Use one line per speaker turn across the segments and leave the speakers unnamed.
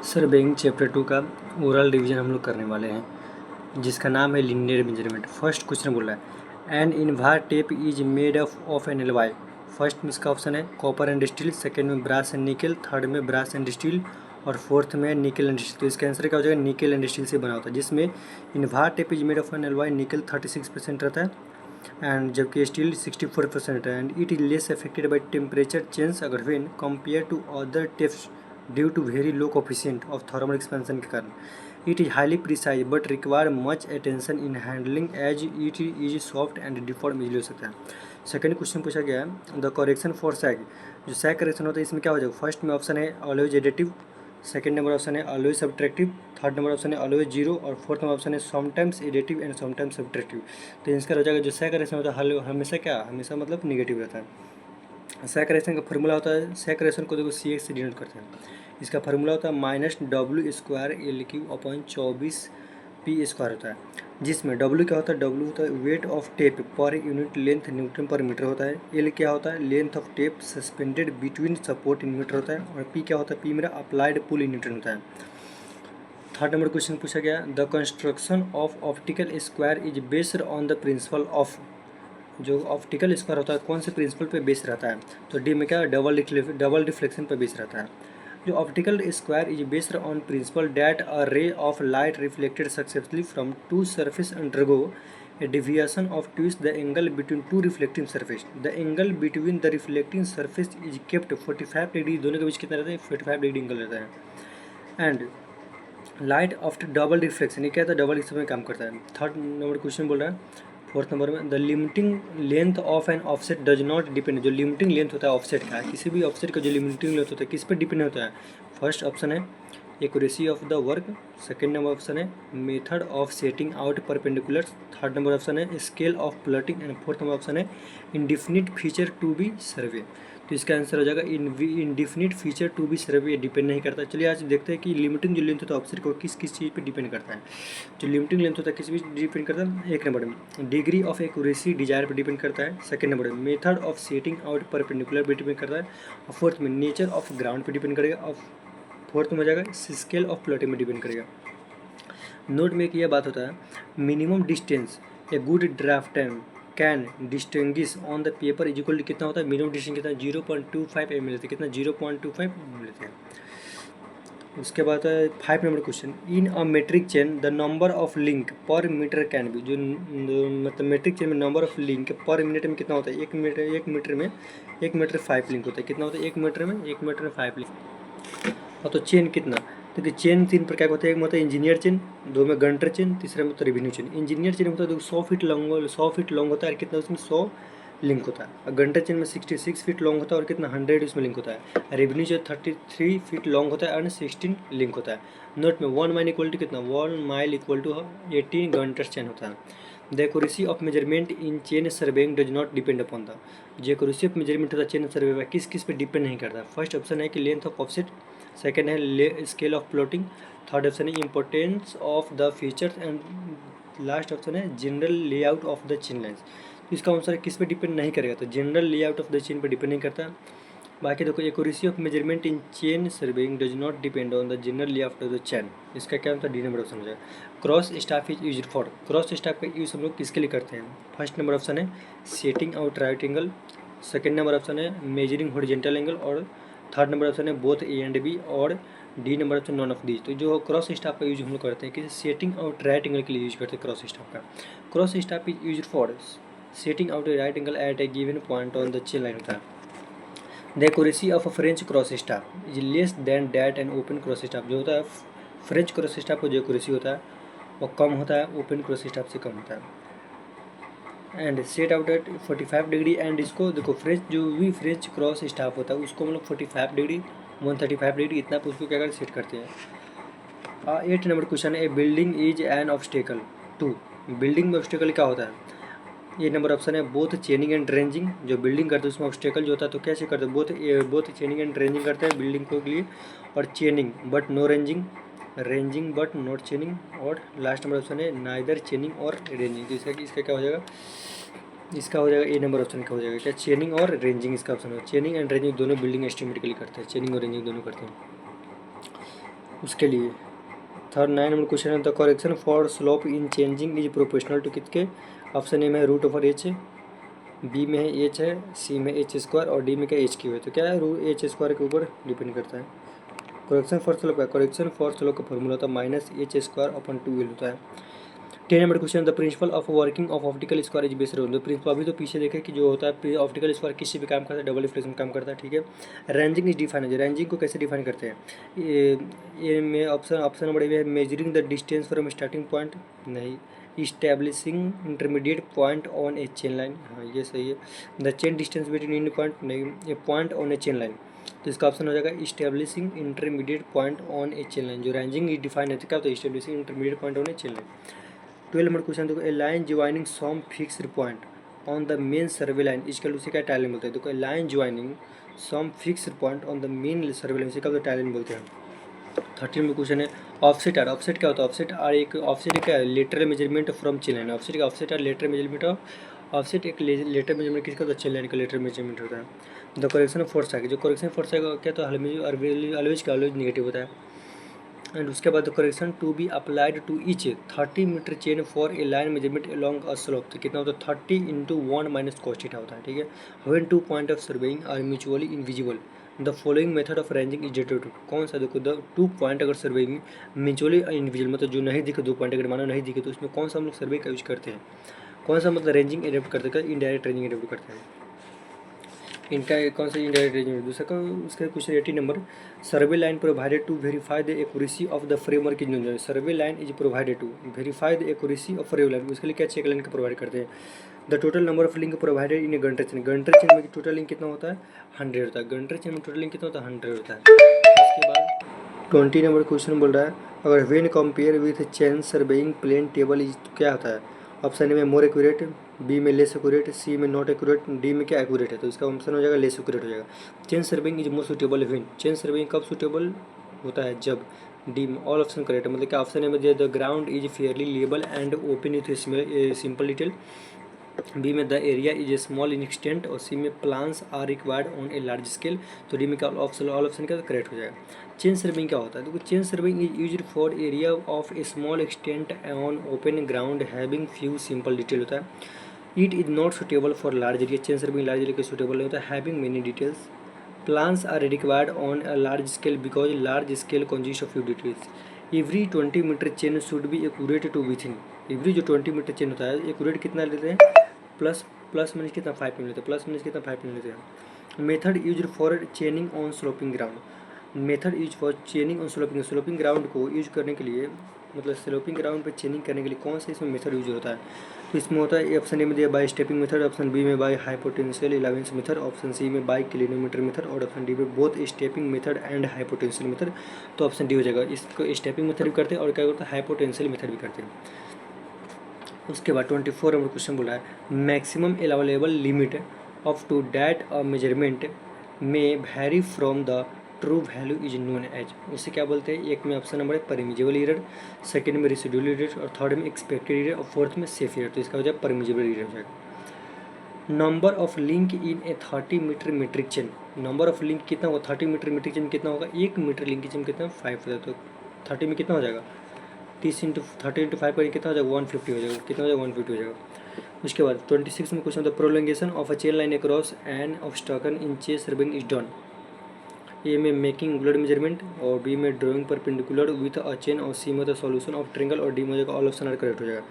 Surveying chapter 2 का oral revision हम लोग करने वाले हैं, जिसका नाम है लीनियर मेजरमेंट। फर्स्ट क्वेश्चन बोल रहा है an invar tape is made of an alloy. First में इसका ऑप्शन है कॉपर एंड स्टील, सेकेंड में ब्रास एंड निकल, थर्ड में ब्रास एंड स्टील और फोर्थ में निकल एंड स्टील। तो इसका आंसर क्या हो जाएगा? निकल एंड स्टील से बना होता है, जिसमें invar tape is made of an alloy nickel 36% रहता है एंड जबकि स्टील 64% है and it is less affected by temperature change अगर when compare to other tapes due to very low coefficient of thermal expansion के कारण। It is highly precise but require much attention in handling as it is soft and deform easily हो सकता है। Second question पूछा गया है the correction for सैग। जो सैग correction होता है इसमें क्या हो जाएगा? फर्स्ट में ऑप्शन है always additive, second number option है always subtractive, third number option है ऑलवेज जीरो और फोर्थ नंबर ऑप्शन है sometimes additive and sometimes subtractive. तो इसका हो जाएगा जो सैग करेक्शन होता है हमेशा क्या? हमेशा मतलब निगेटिव रहता है। सैग करेक्शन का फॉर्मूला होता है, सैग करेक्शन को देखो सी एक्स से डिनोट करते हैं। इसका फार्मूला होता है -W² L³/24 P² होता है, जिसमें W क्या होता है? W होता है weight of tape per unit length newton per metre होता है। L क्या होता है? Length of tape suspended between support in metre होता है और P क्या होता है? P मेरा अप्लाइड पुल इन न्यूटन होता है। थर्ड नंबर क्वेश्चन पूछा गया the construction of optical square is based on the principle of. जो ऑप्टिकल स्क्वायर होता है कौन से प्रिंसिपल पे बेस रहता है? तो डी में क्या? डबल रिफ्लेक्शन पे बेस रहता है। जो optical square is based on principle that a ray of light reflected successfully from two surface undergo a deviation of twice the angle between two reflecting surface. The angle between the reflecting surface is kept 45 degree. दोनों के बीच कितना रहता है? 45 degree angle रहता है। And light after double reflection, ये क्या था? डबल रिफ्लेक्शन में काम करता है। थर्ड नंबर क्वेश्चन बोल रहा है फोर्थ नंबर में the limiting length of an offset does not depend. जो लिमिटिंग लेंथ होता है ऑफसेट का, किसी भी ऑफसेट का जो लिमिटिंग लेंथ होता है किस पर डिपेंड होता है? फर्स्ट ऑप्शन है accuracy of the work, second number option है method of setting out perpendicular, third number option है scale of plotting and fourth number option है indefinite feature to be survey. तो इसका आंसर हो जाएगा indefinite feature to be survey depend नहीं करता। चलिए आज देखते हैं कि लिमिटिंग जो लेंथ होता है ऑफसेट को किस किस चीज़ पे डिपेंड करता है। जो लिमिटिंग लेंथ होता है किस भी डिपेंड करता है? एक नंबर में डिग्री ऑफ एक्यूरेसी डिजायर पर डिपेंड करता है, सेकंड नंबर में method of setting out perpendicular पर डिपेंड करता है और फोर्थ में नेचर ऑफ ग्राउंड पर डिपेंड करेगा और फोर्थ में हो जाएगा स्केल ऑफ प्लॉटिंग में डिपेंड करेगा। नोट में एक यह बात होता है minimum distance a good draft time can distinguish on the paper is equal to कितना होता है? मिनिमम डिस्टेंस कितना? 0.25 mm लेते हैं। कितना? 0.25 mm लेते हैं। उसके बाद है 5 number question in a metric chain the number of link per metre can be. जो मतलब मेट्रिक चेन में number of link per minute में कितना होता है? एक मीटर 5 लिंक होता है। कितना होता है? एक मीटर में 5 लिंक। और तो चेन कितना? देखिए चेन 3 प्रकार का होता है। एक में होता है इंजीनियर चेन, दो में गंटर चेन, तीसरे में होता है रेवेन्यू चेन। इंजीनियर चेन होता है 100 फीट लॉन्ग होता है और कितना उसमें 100 लिंक होता है। और गंटर चेन में 66 फीट लॉन्ग होता है और कितना 100 उसमें लिंक होता है। रेवेन्यू चेन 33 फीट लॉन्ग होता है और 16 लिंक होता है। नोट में 1 माइल इक्वल टू कितना? 1 mile equal to 18 Gunter chain होता है। The accuracy of measurement in chain surveying does not depend upon the. जो एक्यूरेसी ऑफ मेजरमेंट होता है चेन सर्वे में किस किस पे डिपेंड नहीं करता। फर्स्ट ऑप्शन है कि लेंथ ऑफ ऑफसेट, सेकेंड है scale of plotting, third option है importance of the features and last option है general layout of the chain lines. तो इसका आंसर किस पे डिपेंड नहीं करेगा? तो general layout of the chain पे डिपेंड नहीं करता। बाकी देखो accuracy of measurement in chain surveying does not depend on the general layout of the chain. इसका क्या होता है? डी नंबर ऑप्शन हो जाएगा। Cross staff is use for. Cross staff का यूज़ हम लोग किसके लिए करते हैं? फर्स्ट नंबर ऑप्शन है setting out right angle, second number option है मेजरिंग हॉरिजेंटल एंगल और थर्ड नंबर ऑप्शन है बोथ ए एंड बी और D number option none of these. तो जो क्रॉस स्टाफ का यूज हम लोग करते हैं कि सेटिंग आउट राइट एंगल के लिए यूज करते हैं क्रॉस स्टाफ का। Cross staff is use for setting out a right angle at a given point on the chain line होता है। The accuracy of a French cross staff is less than that and open cross staff. जो होता है French cross staff का जो accuracy होता है वो कम होता है, ओपन क्रॉस स्टाफ से कम होता है। And set out at 45 degree and इसको देखो फ्रेंच क्रॉस स्टाफ होता है उसको हम लोग 45 डिग्री 135 डिग्री इतना पर उसको क्या करते सेट करते हैं। 8 नंबर क्वेश्चन है a building is an obstacle to. Building में ऑब्स्टेकल क्या होता है? ये नंबर ऑप्शन है बोथ चेनिंग एंड रेंजिंग। जो बिल्डिंग करते हैं उसमें ऑब्स्टेकल जो होता है तो कैसे करते हैं? बोथ चेनिंग एंड रेंजिंग करते हैं बिल्डिंग को के लिए और chaining but no ranging, ranging but not chaining और लास्ट नंबर ऑप्शन है नाइदर चेनिंग और रेंजिंग। तो इसका क्या हो जाएगा? इसका हो जाएगा ए नंबर ऑप्शन का हो जाएगा क्या? चेनिंग और रेंजिंग इसका ऑप्शन है। चेनिंग एंड रेंजिंग दोनों बिल्डिंग एस्टिमेट के लिए करते हैं, चेनिंग और रेंजिंग दोनों करते हैं। उसके लिए। थर्ड 9 नंबर क्वेश्चन है the correction for slope in changing is proportional to किसके। ऑप्शन ए में है रूट ओवर एच, बी में है एच है, सी में एच स्क्वायर और डी में क्या एच क्यू है। तो क्या है रूट एच स्क्वायर के ऊपर डिपेंड करता है। करेक्शन फॉर स्लोप का फॉर्मूला होता है माइनस एच स्क्वायर अपन 2 होता है। 10 number question the principle of working of optical square is based on the principle. अभी तो पीछे देखे कि जो होता है ऑप्टिकल स्क्वायर किसी भी काम करता है, डबल रिफ्लेक्शन काम करता है, ठीक है। रेंजिंग इज डिफाइन है, रेंजिंग को कैसे डिफाइन करते हैं। ये में ऑप्शन नंबर ए है measuring the distance from starting point, नहीं। Establishing intermediate point on a chain line, हाँ ये सही है। The chain distance between in point, नहीं। A point on a chain line, तो इसका ऑप्शन हो जाएगा establishing intermediate point on a chain line. जो रेंजिंग इज डिफाइन है क्या होता है, establishing intermediate point on a chain line. 12 number question देखो a line joining some fixed point on the main survey line इसका उसे क्या टाइलिंग बोलते हैं। देखो line joining some fixed point on the main survey line इसे क्या tie line बोलते हैं। 13 नंबर क्वेश्चन है ऑफसेट आर। ऑफसेट क्या होता है, ऑफसेट आर एक ऑफसेट क्या है lateral measurement from chain line. Offset are lateral measurement of offset एक लेटरल मेजरमेंट किसका होता है, चेन लाइन का लेटरल मेजरमेंट होता है। द करेक्शन ऑफ फोर्स है, जो करेक्शन फोर्स है क्या तो ऑलवेज का ऑलवेज नेगेटिव होता है। एंड उसके बाद correction to be applied to each 30 metre chain for a line measurement along a slope, तो कितना होता है 30 इंटू 1 माइनस कॉस थीटा होता है, ठीक है। When 2 point of surveying are mutually invisible the following method of ranging is dated. कौन सा देखो द 2 पॉइंट अगर सर्वेइंग म्यूचुअली इनविजिबल मतलब जो नहीं दिखे 2 पॉइंट अगर मानो नहीं दिखे तो उसमें कौन सा हम लोग सर्वे का यूज करते हैं, कौन सा मतलब रेंजिंग एडेप्ट करते हैं, इनडायरेक्ट रेंजिंग एडेप्ट करते हैं। इनका कौन सा इंडायरेक्ट रेंजिंग। दूसरा का उसका question 18 number survey line provided to verify the accuracy of the framework is known. Survey line is provided to verify the accuracy of frame line, उसके लिए क्या चेक लाइन का प्रोवाइड करते हैं। The total number of link provided in a Gunter chain, Gunter chain में total link कितना होता है 100 होता है। गंटर चेन में टोटल लिंक कितना होता है 100 होता है। उसके बाद 20 नंबर क्वेश्चन बोल रहा है अगर when compare with chain surveying plane table is तो क्या होता है। ऑप्शन ए में मोर एक्यूरेट, बी में लेस एक्यूरेट, सी में नॉट एक्यूरेट, डी में क्या एक्यूरेट है, तो इसका ऑप्शन हो जाएगा लेस एक्यूरेट हो जाएगा। Chain serving is more suitable when, chain serving कब सुटेबल होता है जब, डी में ऑल ऑप्शन करेक्ट है। मतलब क्या ऑप्शन है में द ग्राउंड इज फेयरली लेबल and open with simple detail, B में the area is a small in extent और सी में plans are required on a large scale, तो डी में क्या ऑल ऑप्शन क्या करेक्ट हो जाएगा। चेन सर्विंग क्या होता है, देखो chain serving is used for area of a small extent on open ground having few simple detail होता है। It is not suitable for large area, chain serving large area के suitable नहीं होता है। Having many details, plans are required on a large scale because large scale consist of few details. Every 20 metre chain should be accurate to within, every जो 20 metre chain होता है accurate कितना लेते हैं प्लस प्लस मीन्स कितना 5 minute लेते हैं, plus means कितना 5 मिनट लेते हैं। Method use for चेनिंग on sloping ground, method use for चेनिंग on sloping ground को यूज करने के लिए मतलब स्लोपिंग ग्राउंड पे चेनिंग करने के लिए कौन सा इसमें मेथड यूज होता है। तो इसमें होता है ऑप्शन ए में दिया by stepping method, option B में by hypotenusal allowance method, option C में बाई क्लिनोमीटर मेथड और ऑप्शन डी में both stepping method and hypotenusal method, तो ऑप्शन डी हो जाएगा। इसको स्टेपिंग मेथड भी करते हैं और क्या करते हैं हाइपोटेंशियल मेथड भी करते हैं। उसके बाद 24 नंबर क्वेश्चन बोला है maximum allowable limit of to that a measurement may vary from the true value is known as, उसे क्या बोलते हैं। एक में ऑप्शन नंबर है परमिजिबल एरर, सेकंड में रेसिडुअल एरर और थर्ड में एक्सपेक्टेड एरर और फोर्थ में सेफ एरर, तो इसका हो जाएगा परमिजिबल एरर हो जाएगा। Number of link in a 30 metre metric chain, number of link कितना होगा 30 मीटर मीट्रिक चेन कितना होगा, 1 मीटर लिंक की चेन कितना 5 होता है, तो 30 में कितना हो जाएगा 30 इंटू 30 इंटू 5 करेंगे कितना हो जाएगा 150 हो जाएगा, कितना हो जाएगा 150 हो जाएगा। उसके बाद 26 में question the prolongation of a chain line across an obstacle in chain serving is done. A में मेकिंग ब्लड मेजरमेंट और बी में drawing perpendicular with a chain और सी में द सॉल्यूशन ऑफ ट्रिंगल और डी में हो जाएगा all option are correct हो जाएगा।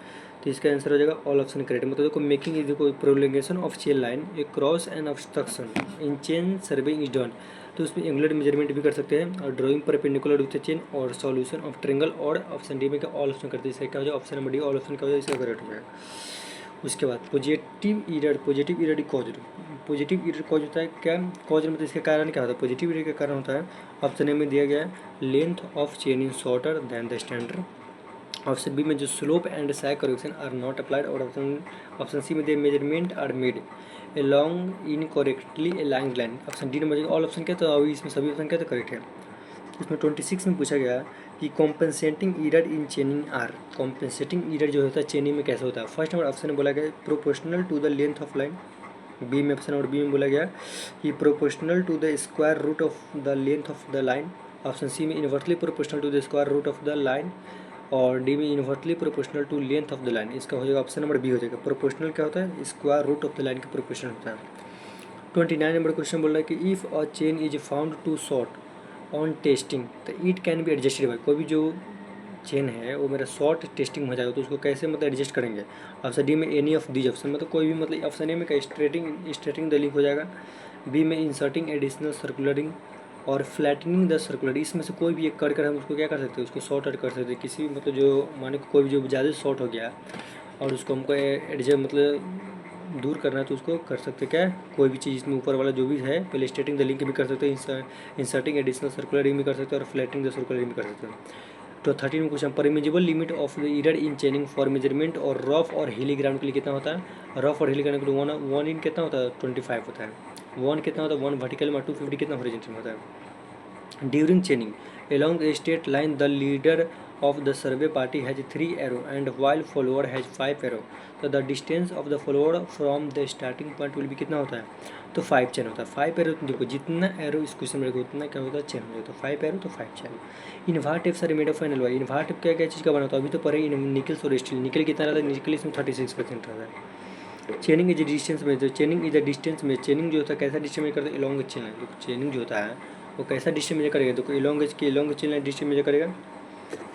तो इसका आंसर हो जाएगा ऑल ऑप्शन करेक्ट। मतलब देखो मेकिंग इज देखो prolongation of chain line across an obstruction in chain serving is done, तो उसमें एंगुलर मेजरमेंट भी कर सकते हैं और ड्राइंग परपेंडिकुलर विथ चेन और सॉल्यूशन ऑफ ट्रिंगल और ऑप्शन डी में क्या ऑल ऑप्शन करते हैं। इसका क्या हो जाएगा option number D all option क्या हो जाएगा, इसका करेक्ट हो जाएगा। उसके बाद positive error cause, positive error cause होता है क्या कॉज मतलब इसका कारण क्या होता है। पॉजिटिव एरर का कारण होता है ऑप्शन ए में दिया गया है length of chain in shorter than the standard, option B में जो slope and side correction are not applied और ऑप्शन सी में दिया measurement are made along incorrectly aligned line, option D number all option क्या, तो अभी इसमें सभी ऑप्शन क्या तो करेक्ट है। इसमें 26 में पूछा गया कि compensating error in chaining are, compensating error जो होता है चेनिंग में कैसे होता है। फर्स्ट नंबर ऑप्शन में बोला गया proportional to the length of line, B में ऑप्शन नंबर बी में बोला गया कि proportional to the square root of the length of the line, option C में inversely proportional to the square root of the line, और D में inversely proportional to length of the line. इसका हो जाएगा ऑप्शन नंबर बी हो जाएगा। Proportional क्या होता है, square root of the line के प्रोपोर्शनल होता है। 29 नंबर क्वेश्चन बोल रहा है कि if a chain is found to short on testing तो it can be adjusted by, कोई भी जो चेन है वो मेरा शॉर्ट टेस्टिंग हो जाएगा तो उसको कैसे मतलब एडजस्ट करेंगे। ऑप्शन डी में एनी ऑफ दीज ऑप्शन, मतलब कोई भी, मतलब ऑप्शन ए में क्या स्ट्रेटिंग द लिंक हो जाएगा, बी में इंसर्टिंग एडिशनल सर्कुलरिंग, और फ्लैटनिंग द सर्कुलर। इसमें से कोई भी एक कर हम उसको क्या कर सकते हैं, उसको शॉर्ट आउट कर सकते हैं। किसी मतलब जो माने कोई भी जो ज़्यादा शॉर्ट हो गया और उसको हमको एडजस्ट मतलब दूर करना है तो उसको कर सकते हैं क्या, कोई भी चीज़ इसमें ऊपर वाला जो भी है पहले स्ट्रेटिंग द लिंक भी कर सकते हैं, इंसर्टिंग एडिशनल सर्कुलरिंग भी कर सकते हैं और फ्लैटनिंग द सर्कुलरिंग भी कर सकते हैं। तो 13 में question, permissible limit of the error in चेनिंग for measurement और रफ और हिली ग्राउंड के लिए कितना होता है। रफ और हिली ग्राउंड के लिए वन इन कितना होता है 25 होता है, वन कितना होता है 1 वर्टिकल में 250 कितना हॉरिजॉन्टल में होता है। During चेनिंग along a straight line the leader of the survey party has 3 arrow and while follower has 5 arrow, तो the distance of the follower from the starting point will be कितना होता है, तो 5 चेन होता है। 5 एरो, देखो जितना arrow इस क्वेश्चन में उतना क्या होता है चेन हो जाता है, तो 5 एरो तो 5 चेन। इन्वार टेप सर made of an alloy, invar tape क्या क्या चीज़ का बना होता है, अभी तो पढ़े निकल और स्टील। निकल कितना रहता है, निकल इसमें 36% रहता है। चेनिंग इज डिस्टेंस में, तो चेनिंग इज द डिस्टेंस में, चेनिंग जो होता है कैसा डिस्टेंस में करता है, एलोंग चेन। तो चेनिंग जो होता है वो कैसा डिस्टेंस मेजर करेगा, तो along chain line distance measure करेगा।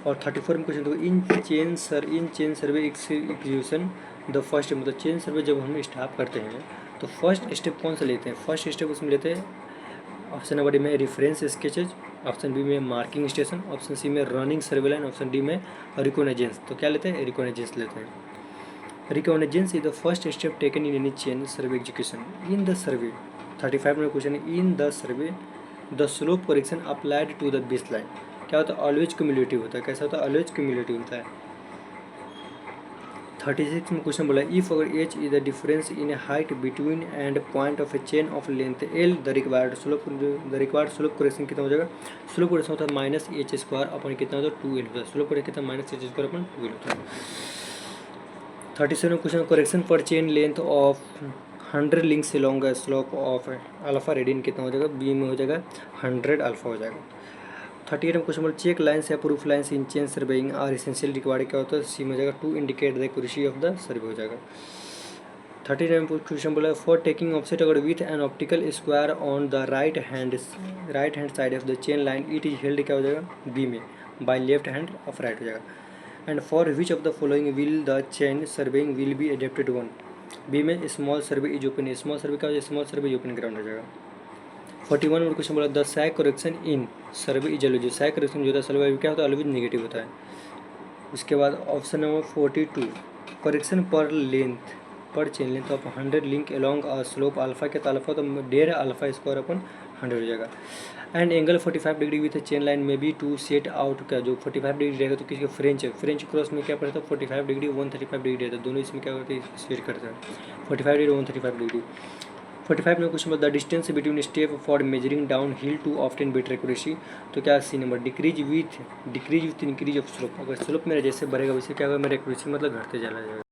और 34 में क्वेश्चन, तो in chain survey execution the first, मतलब चेन सर्वे जब हम स्टार्ट करते हैं तो फर्स्ट स्टेप कौन सा लेते हैं, फर्स्ट स्टेप उसमें लेते हैं ऑप्शन नंबर डी में रेफरेंस स्केचेज, ऑप्शन बी में मार्किंग स्टेशन, ऑप्शन सी में running survey line, option D में रिकॉग्नाइजेंस। तो क्या लेते हैं, रिकॉग्नाइजेंस लेते हैं। Reconnaissance is the first step taken in any chain survey execution in the survey. 35 में क्वेश्चन है, in the survey the slope correction applied to the base line, क्या होता है, ऑलवेज क्यूमुलेटिव होता है। कैसा होता है, ऑलवेज क्यूमुलेटिव होता है। 36 में क्वेश्चन बोला, इफ अगर H is the difference in height between and point of A chain of length L, the required slope correction कितना हो जाएगा, स्लोप करेक्शन होता है माइनस एच स्क्वायर अपन कितना होता है 2l होता है, स्लोप करेक्शन कितना minus H square upon 2l होता है। 37 क्वेश्चन, करेक्शन पर chain length of 100 links along slope of alpha radian कितना हो जाएगा, बी में हो जाएगा 100 अल्फा हो जाएगा। 38 में क्वेश्चन बोल, चेक लाइन्स या proof lines in chain surveying are essential required, क्या होता है, सी में हो जाएगा to indicate the accuracy of the survey हो जाएगा। 39 में क्वेश्चन बोला, फॉर टेकिंग ऑफसेट अगर with an optical square on the right hand side of the chain line it is held, क्या हो जाएगा, बी में by left hand of right हो जाएगा। And for which of the following will the chain surveying will be adapted one, B में small survey is open, small survey का small survey is open ground हो जाएगा। 41 में question बोला, the sag correction in survey is always, sag correction जो होता है सर्वे क्या होता है, ऑलवेज नेगेटिव होता है। उसके बाद ऑप्शन नंबर 42, करेक्शन पर chain length of 100 link along slope alpha के, अल्फा तो 1.5 अल्फा स्क्वायर अपन 100 हो जाएगा। And angle 45 degree with chain line में बी टू सेट आउट, क्या जो 45 डिग्री रहेगा तो किसी फ्रेंच क्रॉस में क्या पड़ता है 45 डिग्री 135 डिग्री रहता है, दोनों इसमें क्या करते हैं सेट करते हैं 45 डिग्री 135 डिग्री। 45 में question the distance between step for measuring down hill to often better accuracy, तो क्या C number decrease with increase of slope, अगर स्लोप मेरा जैसे बढ़ेगा वैसे क्या होगा, मेरा एक्यूरेसी मतलब घटते चला जाएगा।